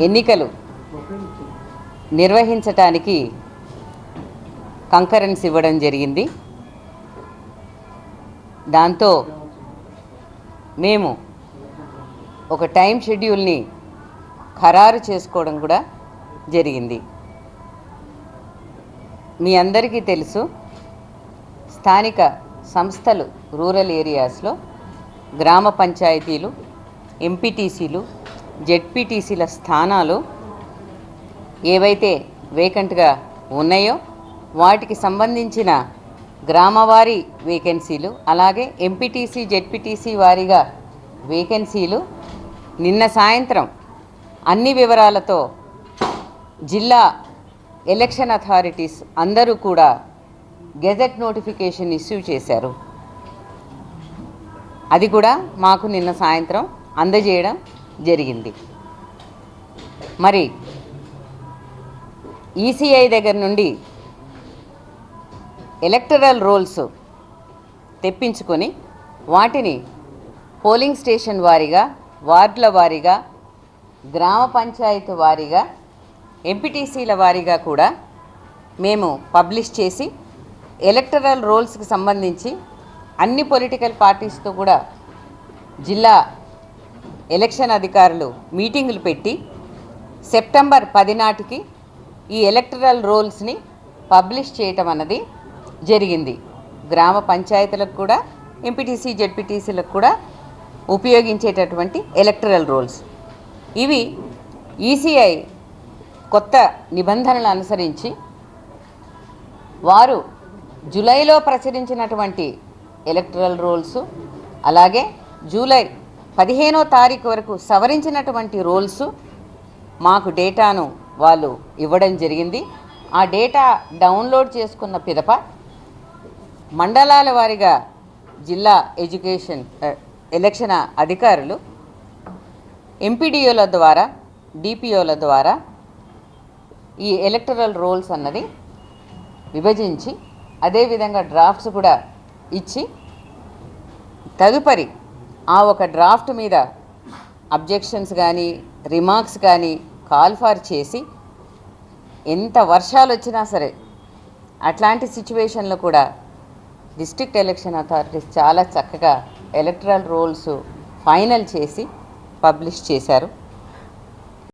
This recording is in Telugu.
ఎన్నికలు నిర్వహించటానికి కంకరెన్స్ ఇవ్వడం జరిగింది. దాంతో మేము ఒక టైం షెడ్యూల్ని ఖరారు చేసుకోవడం కూడా జరిగింది. మీ అందరికీ తెలుసు, స్థానిక సంస్థలు రూరల్ ఏరియాస్లో గ్రామ పంచాయతీలు, ఎంపీటీసీలు, జెడ్పీటీసీల స్థానాలు ఏవైతే వేకెంట్గా ఉన్నాయో వాటికి సంబంధించిన గ్రామవారీ వేకెన్సీలు, అలాగే ఎంపీటీసీ, జెడ్పీటీసీ వారీగా వేకెన్సీలు నిన్న సాయంత్రం అన్ని వివరాలతో జిల్లా ఎలక్షన్ అథారిటీస్ అందరూ కూడా గెజెట్ నోటిఫికేషన్ ఇష్యూ చేశారు. అది కూడా మాకు నిన్న సాయంత్రం అందజేయడం జరిగింది. మరి ఈసీఐ దగ్గర నుండి ఎలక్టరల్ రోల్స్ తెప్పించుకొని వాటిని పోలింగ్ స్టేషన్ వారీగా, వార్డుల వారీగా, గ్రామ పంచాయతీ వారీగా, ఎంపీటీసీల వారీగా కూడా మేము పబ్లిష్ చేసి ఎలక్టరల్ రోల్స్కి సంబంధించి అన్ని పొలిటికల్ పార్టీస్తో కూడా జిల్లా ఎలక్షన్ అధికారులు మీటింగులు పెట్టి సెప్టెంబర్ 10 నాటికి ఈ ఎలక్టరల్ రోల్స్ని పబ్లిష్ చేయటం అన్నది జరిగింది. గ్రామ పంచాయతీలకు కూడా, ఎంపీటీసీ, జెడ్పీటీసీలకు కూడా ఉపయోగించేటటువంటి ఎలక్టరల్ రోల్స్ ఇవి. ఈసీఐ కొత్త నిబంధనలు అనుసరించి వారు జూలైలో ప్రచురించినటువంటి ఎలక్టరల్ రోల్స్, అలాగే జూలై 15వ తారీఖు వరకు సవరించినటువంటి రోల్స్ మాకు డేటాను వాళ్ళు ఇవ్వడం జరిగింది. ఆ డేటా డౌన్లోడ్ చేసుకున్న పిదప మండలాల వారీగా జిల్లా ఎలక్షన్ అధికారులు ఎంపీడీఓల ద్వారా, డిపిఓల ద్వారా ఈ ఎలక్టరల్ రోల్స్ అన్నది విభజించి అదేవిధంగా డ్రాఫ్ట్స్ కూడా ఇచ్చి తదుపరి ఆ ఒక డ్రాఫ్ట్ మీద అబ్జెక్షన్స్ కానీ, రిమార్క్స్ కానీ కాల్ ఫార్ చేసి ఎంత వర్షాలు వచ్చినా సరే అట్లాంటి సిచ్యువేషన్లో కూడా డిస్ట్రిక్ట్ ఎలక్షన్ అథారిటీస్ చాలా చక్కగా ఎలక్టరల్ రోల్స్ ఫైనల్ చేసి పబ్లిష్ చేశారు.